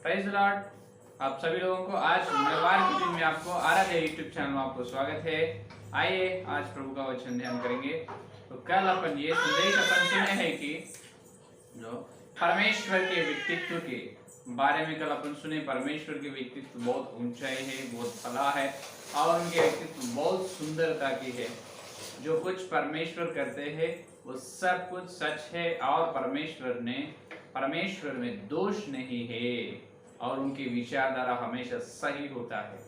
Praise the Lord. आप सभी लोगों को आज मंगलवार के दिन में आपको आराध्या यूट्यूब चैनल में आपको स्वागत है। आइए आज प्रभु का वचन ध्यान करेंगे। तो कल अपन ये संदेश अपन सुने हैं कि जो परमेश्वर के व्यक्तित्व के बारे में कल अपन सुने। परमेश्वर के व्यक्तित्व बहुत ऊंचाई है, बहुत फला है और उनके व्यक्तित्व बहुत सुंदरता की है। जो कुछ परमेश्वर करते हैं वो सब कुछ सच है और परमेश्वर में दोष नहीं है और उनकी विचारधारा हमेशा सही होता है।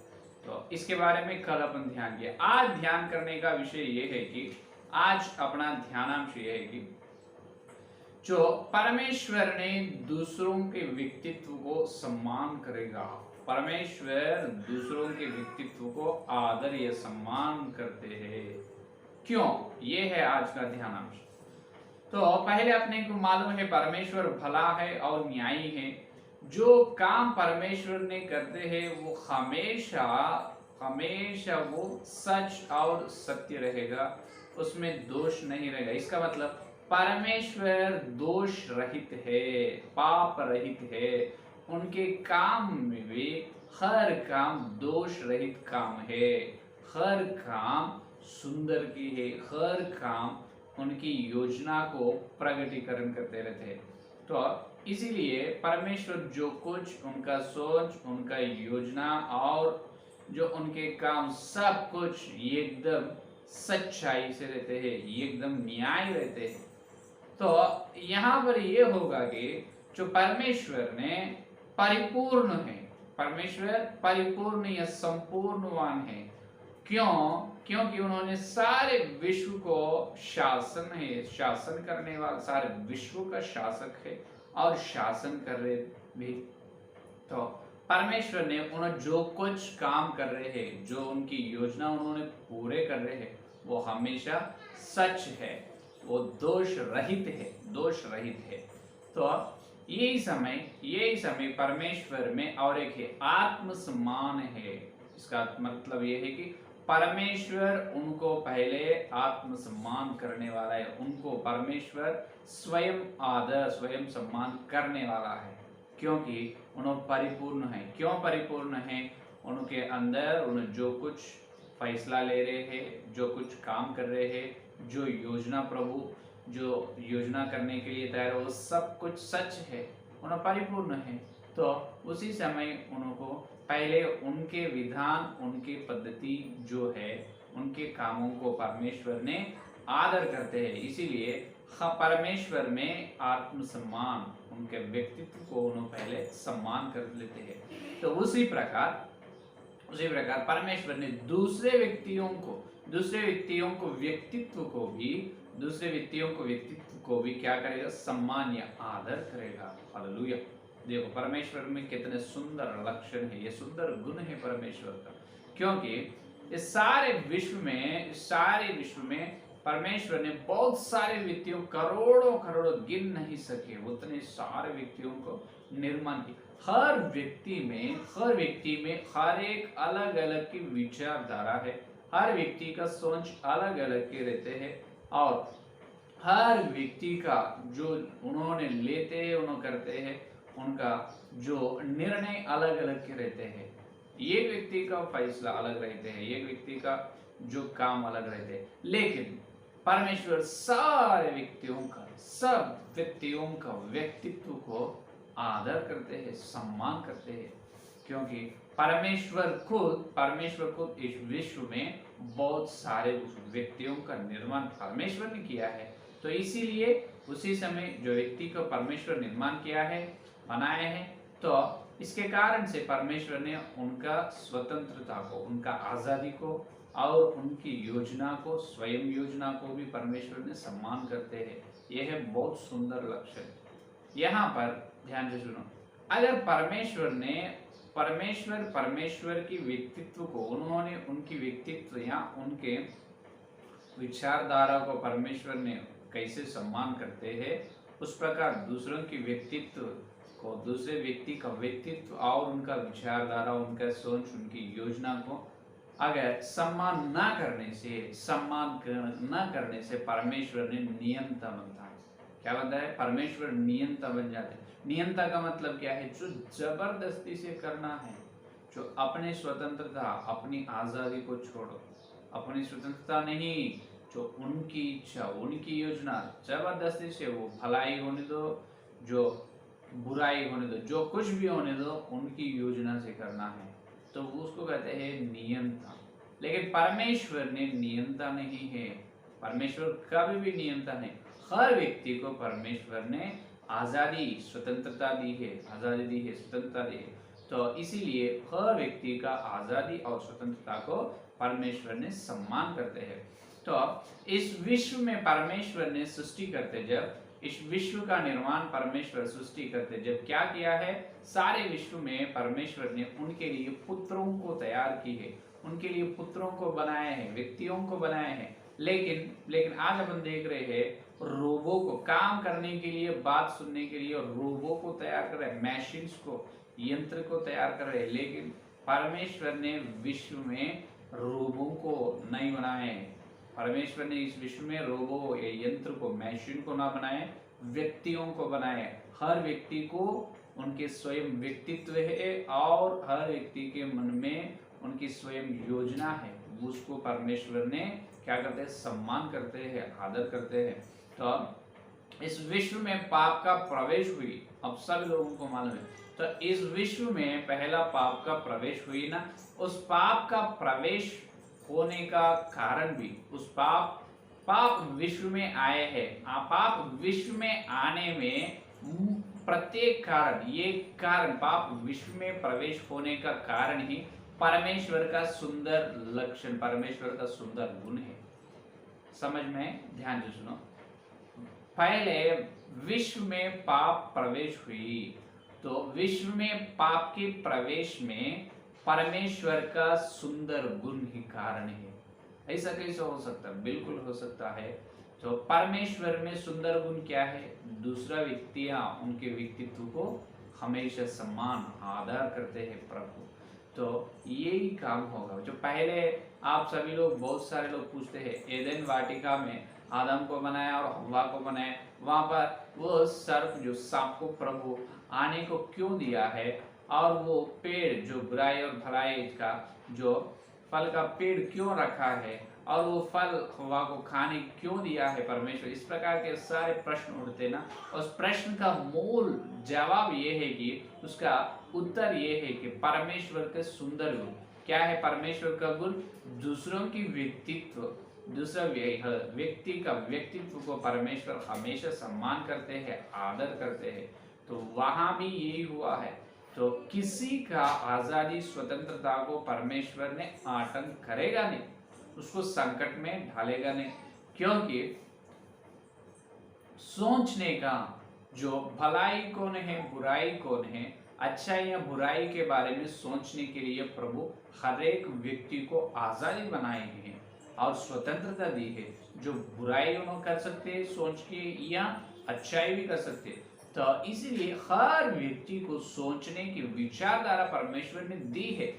तो इसके बारे में कल अपन ध्यान किया। आज ध्यान करने का विषय ये है कि आज अपना ध्यानांश ये है कि जो परमेश्वर ने दूसरों के व्यक्तित्व को सम्मान करेगा। परमेश्वर दूसरों के व्यक्तित्व को आदर या सम्मान करते हैं। क्यों? ये है आज का ध्यानांश। तो पहले अपने को मालूम है परमेश्वर भला है और न्यायी है। जो काम परमेश्वर ने करते हैं वो हमेशा हमेशा वो सच और सत्य रहेगा, उसमें दोष नहीं रहेगा। इसका मतलब परमेश्वर दोष रहित है, पाप रहित है। उनके काम में भी हर काम दोष रहित काम है, हर काम सुंदर की है, हर काम उनकी योजना को प्रगटीकरण करते रहते हैं। तो इसीलिए परमेश्वर जो कुछ उनका सोच, उनका योजना और जो उनके काम सब कुछ एकदम सच्चाई से रहते हैं, एकदम न्याय रहते हैं। तो यहाँ पर ये होगा कि जो परमेश्वर ने परिपूर्ण है, परमेश्वर परिपूर्ण या संपूर्णवान है। क्यों? क्योंकि उन्होंने सारे विश्व को शासन करने वाला, सारे विश्व का शासक है और शासन कर रहे भी। तो परमेश्वर ने उन्होंने जो कुछ काम कर रहे हैं, जो उनकी योजना उन्होंने पूरे कर रहे हैं, वो हमेशा सच है, वो दोष रहित है। तो यही समय परमेश्वर में और एक है आत्मसम्मान है। इसका मतलब ये है कि परमेश्वर उनको पहले आत्मसम्मान करने वाला है। उनको परमेश्वर स्वयं आदर, स्वयं सम्मान करने वाला है, क्योंकि उन्होंने परिपूर्ण है। क्यों परिपूर्ण है? उनके अंदर उन्हें जो कुछ फैसला ले रहे हैं, जो कुछ काम कर रहे हैं, जो योजना प्रभु जो योजना करने के लिए तैयार, वो सब कुछ सच है, उन्हें परिपूर्ण है। तो उसी समय उनको पहले उनके विधान, उनके पद्धति जो है, उनके कामों को परमेश्वर ने आदर करते हैं। इसीलिए परमेश्वर में आत्मसम्मान, उनके व्यक्तित्व को उन्होंने पहले सम्मान कर लेते हैं। तो उसी प्रकार परमेश्वर ने दूसरे व्यक्तियों को व्यक्तित्व को भी क्या करेगा? सम्मान या आदर करेगा। हालेलुया। देखो परमेश्वर में कितने सुंदर लक्षण है, ये सुंदर गुण है परमेश्वर का। क्योंकि इस सारे विश्व में परमेश्वर ने बहुत सारे व्यक्तियों, करोड़ों गिन नहीं सके उतने सारे व्यक्तियों को निर्माण किया। हर व्यक्ति में हर एक अलग अलग की विचारधारा है, हर व्यक्ति का सोच अलग अलग के रहते हैं और हर व्यक्ति का जो उन्होंने लेते हैं, उन्होंने करते हैं, उनका जो निर्णय अलग अलग के रहते हैं। एक व्यक्ति का फैसला अलग रहते हैं, एक व्यक्ति का जो काम अलग रहते हैं। लेकिन परमेश्वर सब व्यक्तियों का व्यक्तित्व को आदर करते हैं, सम्मान करते हैं। क्योंकि परमेश्वर खुद इस विश्व में बहुत सारे व्यक्तियों का निर्माण परमेश्वर ने किया है। तो इसीलिए उसी समय जो व्यक्ति को परमेश्वर निर्माण किया है, बनाए हैं, तो इसके कारण से परमेश्वर ने उनका स्वतंत्रता को, उनका आजादी को और उनकी योजना को, स्वयं योजना को भी परमेश्वर ने सम्मान करते हैं। यह है बहुत सुंदर लक्षण। यहाँ पर ध्यान से सुनो। अगर परमेश्वर की व्यक्तित्व को, उन्होंने उनकी व्यक्तित्व या उनके विचारधारा को परमेश्वर ने कैसे सम्मान करते हैं, उस प्रकार दूसरों की व्यक्तित्व को, दूसरे व्यक्ति का व्यक्तित्व और उनका विचारधारा, उनका सोच, उनकी योजना को अगर सम्मान न करने से परमेश्वर ने नियम बनता है। क्या बनता है? परमेश्वर नियंता बन जाते हैं। नियंता का मतलब क्या है? जो जबरदस्ती से करना है, जो अपने स्वतंत्रता, अपनी आजादी को छोड़ो, अपनी स्वतंत्रता नहीं, जो उनकी इच्छा, उनकी योजना, जबरदस्ती से वो भलाई होने दो, जो बुराई होने दो, जो कुछ भी होने दो, उनकी योजना से करना है, तो उसको कहते हैं नियंता। लेकिन परमेश्वर ने नियंता नहीं है। परमेश्वर कभी भी नियंता नहीं। हर व्यक्ति को परमेश्वर ने आजादी, स्वतंत्रता दी है, आजादी दी है, स्वतंत्रता दी है। तो इसीलिए हर व्यक्ति का आजादी और स्वतंत्रता को परमेश्वर ने सम्मान करते हैं। तो इस विश्व में परमेश्वर ने सृष्टि करते, जब इस विश्व का निर्माण परमेश्वर सृष्टि करते जब क्या किया है? सारे विश्व में परमेश्वर ने उनके लिए पुत्रों को तैयार की है, उनके लिए पुत्रों को बनाए हैं, व्यक्तियों को बनाए हैं। लेकिन आज अपन देख रहे हैं रोबो को काम करने के लिए, बात सुनने के लिए रोबो को तैयार कर रहे हैं, मशीन्स को, यंत्र को तैयार कर रहे हैं। लेकिन परमेश्वर ने विश्व में रोबो को नहीं बनाए हैं। परमेश्वर ने इस विश्व में रोबो या यंत्र को, मशीन को ना बनाए, व्यक्तियों को बनाए। हर व्यक्ति को उनके स्वयं व्यक्तित्व है और हर व्यक्ति के मन में उनकी स्वयं योजना है। उसको परमेश्वर ने क्या करते हैं? सम्मान करते हैं, आदर करते हैं। तो इस विश्व में पाप का प्रवेश हुई, अब सब लोगों को मालूम है। तो इस विश्व में पहला पाप का प्रवेश हुई ना, उस पाप का प्रवेश होने का कारण भी, उस पाप विश्व में आए हैं। पाप विश्व में आने में प्रत्येक कारण, ये कारण, पाप विश्व में प्रवेश होने का कारण ही परमेश्वर का सुंदर लक्षण, परमेश्वर का सुंदर गुण है। समझ में ध्यान से सुनो। पहले विश्व में पाप प्रवेश हुई, तो विश्व में पाप के प्रवेश में परमेश्वर का सुंदर गुण ही कारण है। ऐसा कैसे हो सकता है? बिल्कुल हो सकता है। तो परमेश्वर में सुंदर गुण क्या है? दूसरा व्यक्तियां उनके व्यक्तित्व को हमेशा सम्मान, आदर करते हैं प्रभु। तो यही काम होगा। जो पहले आप सभी लोग, बहुत सारे लोग पूछते हैं, एदेन वाटिका में आदम को बनाया और हव्वा को बनाया, वहां पर वो सर्प, जो सांप को प्रभु आने को क्यों दिया है, और वो पेड़ जो बुराई और भलाई का जो फल का पेड़ क्यों रखा है, और वो फल हव्वा को खाने क्यों दिया है परमेश्वर? इस प्रकार के सारे प्रश्न उठते ना। उस प्रश्न का मूल जवाब ये है कि, उसका उत्तर ये है कि परमेश्वर के सुंदर गुण क्या है? परमेश्वर का गुण दूसरों की व्यक्तित्व, दूसरा व्यक्ति का व्यक्तित्व को परमेश्वर हमेशा सम्मान करते हैं, आदर करते हैं। तो वहां भी यही हुआ है। तो किसी का आजादी, स्वतंत्रता को परमेश्वर ने आतंक करेगा नहीं, उसको संकट में ढालेगा नहीं। क्योंकि सोचने का, जो भलाई कौन है, बुराई कौन है, अच्छाई या बुराई के बारे में सोचने के लिए प्रभु हर एक व्यक्ति को आजादी बनाए हैं और स्वतंत्रता दी है। जो बुराई उन्होंने कर सकते हैं सोच के, या अच्छाई भी कर सकते हैं। तो इसीलिए हर व्यक्ति को सोचने की विचारधारा परमेश्वर ने दी है।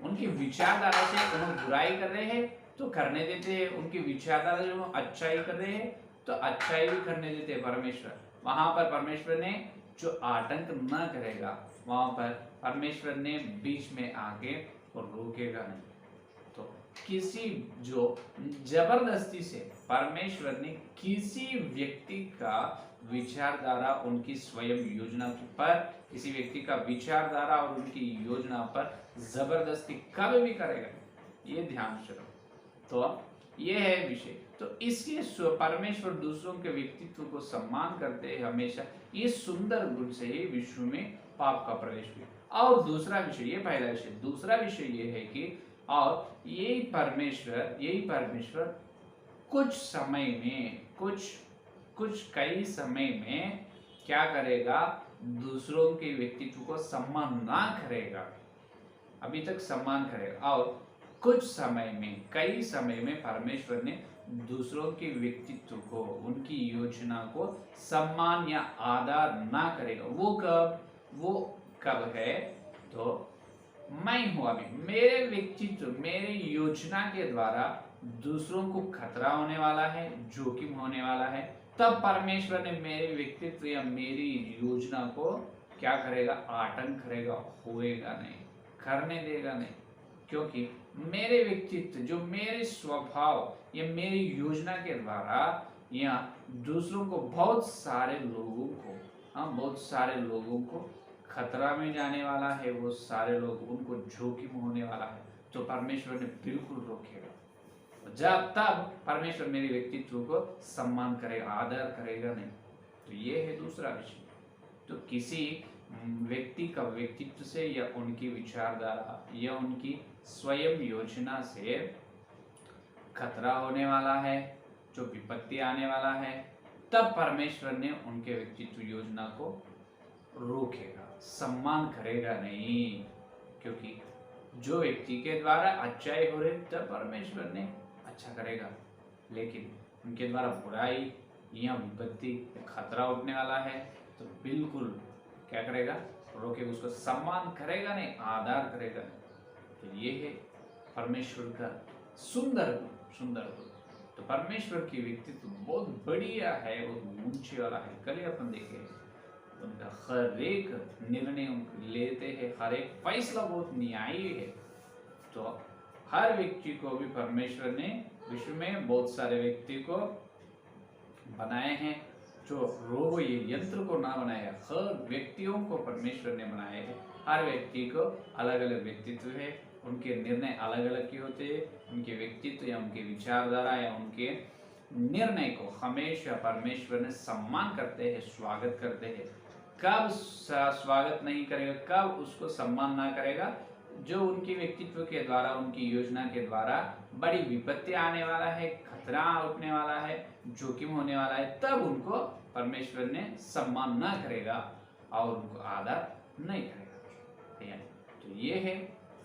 उनकी विचारधारा से उन्होंने बुराई कर रहे हैं तो करने देते हैं, उनकी विचारधारा से उन्होंने अच्छाई कर रहे हैं तो अच्छाई भी करने देते हैं परमेश्वर। वहां पर परमेश्वर ने जो आतंक न करेगा, वहां पर परमेश्वर ने बीच में आके और रोकेगा नहीं। तो किसी जो जबरदस्ती से परमेश्वर ने किसी व्यक्ति का विचारधारा, उनकी स्वयं योजना पर, किसी व्यक्ति का विचारधारा और उनकी योजना पर जबरदस्ती कभी भी करेगा, ये ध्यान से रखो। तो ये है विषय। तो इसके परमेश्वर दूसरों के व्यक्तित्व को सम्मान करते हैं हमेशा। ये सुंदर गुण से ही विश्व में पाप का प्रवेश हुआ। और दूसरा विषय, ये पहला विषय, दूसरा विषय ये है कि, और यही परमेश्वर कुछ समय में, कई समय में क्या करेगा? दूसरों के व्यक्तित्व को सम्मान ना करेगा, अभी तक सम्मान करेगा, और कुछ समय में, कई समय में परमेश्वर ने दूसरों के व्यक्तित्व को, उनकी योजना को सम्मान या आदर ना करेगा। वो कब है? तो मैं हूं अभी, मेरे व्यक्तित्व, मेरे योजना के द्वारा दूसरों को खतरा होने वाला है, जोखिम होने वाला है, तब परमेश्वर ने मेरे व्यक्तित्व या मेरी योजना को क्या करेगा, आटंक करेगा, होएगा नहीं, करने देगा नहीं। क्योंकि मेरे व्यक्तित्व, जो मेरे स्वभाव या मेरी योजना के द्वारा या दूसरों को, बहुत सारे लोगों को खतरा में जाने वाला है, वो सारे लोग उनको जोखिम होने वाला है, तो परमेश्वर ने बिल्कुल रोकेगा। जब तब परमेश्वर मेरे व्यक्तित्व को सम्मान करेगा, आदर करेगा नहीं। तो ये है दूसरा विषय। तो किसी व्यक्ति का व्यक्तित्व से या उनकी विचारधारा या उनकी स्वयं योजना से खतरा होने वाला है, जो विपत्ति आने वाला है, तब परमेश्वर ने उनके व्यक्तित्व योजना को रोकेगा, सम्मान करेगा नहीं। क्योंकि जो व्यक्ति के द्वारा अच्छाई हो रही, तब परमेश्वर ने अच्छा करेगा। लेकिन उनके द्वारा बुराई या विपत्ति, खतरा उठने वाला है, तो बिल्कुल क्या करेगा, रोकेगा, उसको सम्मान करेगा नहीं, आदर करेगा नहीं। तो ये है परमेश्वर का सुंदर गुण। तो परमेश्वर की व्यक्तित्व बहुत बढ़िया है, बहुत ऊंचे वाला है। कल अपन देखे उनका हर एक निर्णय लेते हैं, हर एक फैसला बहुत न्यायी है। तो हर व्यक्ति को भी परमेश्वर ने विश्व में बहुत सारे व्यक्ति को बनाए हैं, जो रोबो ये यंत्र को ना बनाया, हर व्यक्तियों को परमेश्वर ने बनाया है। हर व्यक्ति को अलग अलग व्यक्तित्व है, उनके निर्णय अलग अलग के होते हैं। उनके व्यक्तित्व या उनके विचारधारा या उनके निर्णय को हमेशा परमेश्वर ने सम्मान करते हैं, स्वागत करते हैं। कब स्वागत नहीं करेगा, कब उसको सम्मान ना करेगा, जो उनके व्यक्तित्व के द्वारा, उनकी योजना के द्वारा बड़ी विपत्ति आने वाला है, खतरा उठने वाला है, जोखिम होने वाला है, तब उनको परमेश्वर ने सम्मान ना करेगा और उनको आदर नहीं करेगा। तो ये है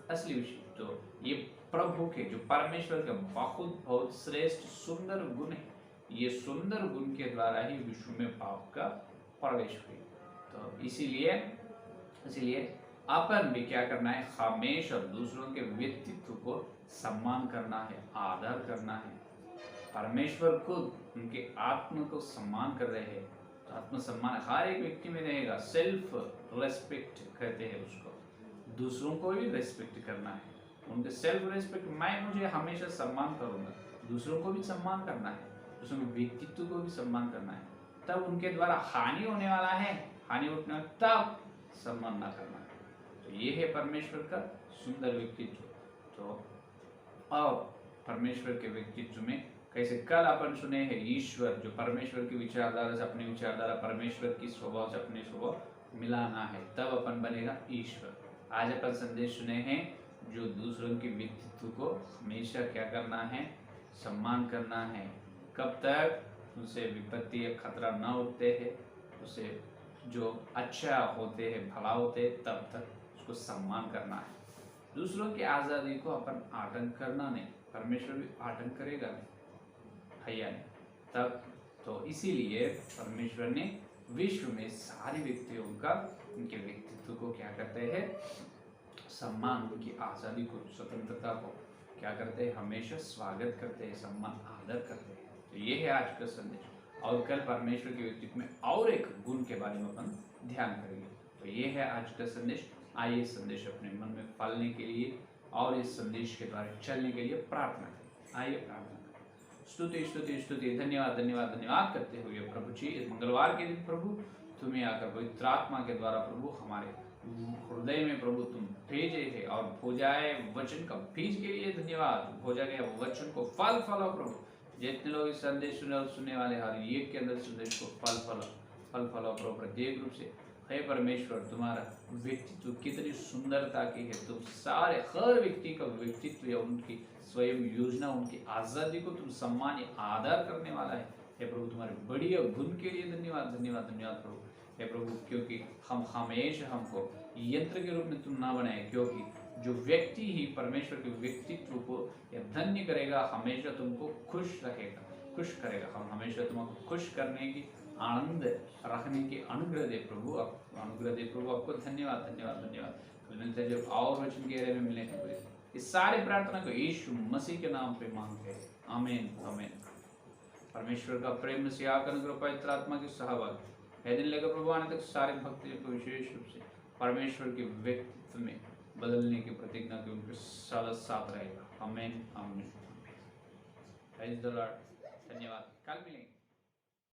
असली विषय। तो ये प्रभु के, जो परमेश्वर का बहुत श्रेष्ठ सुंदर गुण है, ये सुंदर गुण के द्वारा ही विश्व में पाप का प्रवेश हुई। तो इसीलिए अपन भी क्या करना है, हमेशा दूसरों के व्यक्तित्व को सम्मान करना है, आदर करना है। परमेश्वर खुद उनके आत्मा को सम्मान कर रहे हैं, तो आत्मसम्मान हर एक व्यक्ति में रहेगा। सेल्फ रेस्पेक्ट कहते हैं उसको, दूसरों को भी रेस्पेक्ट करना है, उनके सेल्फ रेस्पेक्ट। मुझे हमेशा सम्मान करूंगा, दूसरों को भी सम्मान करना है, दूसरों के व्यक्तित्व को भी सम्मान करना है। तब उनके द्वारा हानि होने वाला है, हानि उठने वाला, तब सम्मान ना करना है। तो ये है परमेश्वर का सुंदर व्यक्तित्व। तो और परमेश्वर के व्यक्तित्व में कैसे कल अपन सुने हैं, ईश्वर जो परमेश्वर की विचारधारा से अपनी विचारधारा, परमेश्वर की स्वभाव से अपने स्वभाव मिलाना है, तब अपन बनेगा ईश्वर। आज अपन संदेश सुने हैं, जो दूसरों के व्यक्तित्व को हमेशा क्या करना है, सम्मान करना है। कब तक उसे विपत्ति या खतरा न उठते हैं, उसे जो अच्छा होते हैं, भला होते हैं, तब तक उसको सम्मान करना है। दूसरों की आज़ादी को अपन आतंक करना नहीं, परमेश्वर भी आतंक करेगा नहीं, है या नहीं। तब तो इसीलिए परमेश्वर ने विश्व में सारे व्यक्तियों का, उनके व्यक्तित्व को क्या करते हैं, सम्मान, उनकी आज़ादी को, स्वतंत्रता को क्या करते हैं, हमेशा स्वागत करते हैं, सम्मान आदर करते हैं। तो ये है आज का संदेश। और कल परमेश्वर के व्यक्तित्व में और एक गुण के बारे में अपन ध्यान करेंगे। तो ये है आज का संदेश। आइए संदेश अपने मन में पालने के लिए और इस संदेश के द्वारा चलने के लिए प्रार्थना करें। आइए प्रार्थना करें। स्तुति स्तुति स्तुति, धन्यवाद धन्यवाद धन्यवाद करते हुए प्रभु जी, इस मंगलवार के दिन प्रभु तुम्हें आकर पवित्र आत्मा के द्वारा प्रभु हमारे हृदय में प्रभु तुम भेजे है, और भोजाए वचन का बीज के लिए धन्यवाद। भोजा गया वचन को फल फलो प्रभु, जितने लोग इस संदेश सुने और सुनने वाले हर एक के अंदर संदेश को फल फलो प्रभु प्रत्येक रूप से। हे परमेश्वर, तुम्हारा व्यक्तित्व कितनी सुंदरता की है। तुम सारे हर व्यक्ति का व्यक्तित्व या उनकी स्वयं योजना, उनकी आज़ादी को तुम सम्मान या आदर करने वाला है। हे प्रभु, तुम्हारे बढ़िया गुण के लिए धन्यवाद धन्यवाद धन्यवाद प्रभु। हे प्रभु, क्योंकि हम हमेशा हमको यंत्र के रूप में तुम ना बनाए, क्योंकि जो व्यक्ति ही परमेश्वर के व्यक्तित्व को धन्य करेगा, हमेशा तुमको खुश करेगा। हम हमेशा तुमको खुश करने की, आनंद रखने की अनुग्रह दे प्रभु, अनुग्रह दे प्रभु। आपको धन्यवाद धन्यवाद धन्यवाद। मिलते हैं जब और वचन के बारे में मिलने के, इस सारे प्रार्थना को यीशु मसीह के नाम पे मांगते हैं। आमीन आमीन। परमेश्वर का प्रेम से आकर अनुग्रह पवित्र आत्मा की सहभाग यह दिन लेकर प्रभु आने तक सारे भक्तों को विशेष रूप से परमेश्वर के व्यक्तित्व में बदलने की प्रतिज्ञा की उनके साथ रहेगा। आमीन आमीन। Praise the Lord. धन्यवाद। कल मिलेंगे।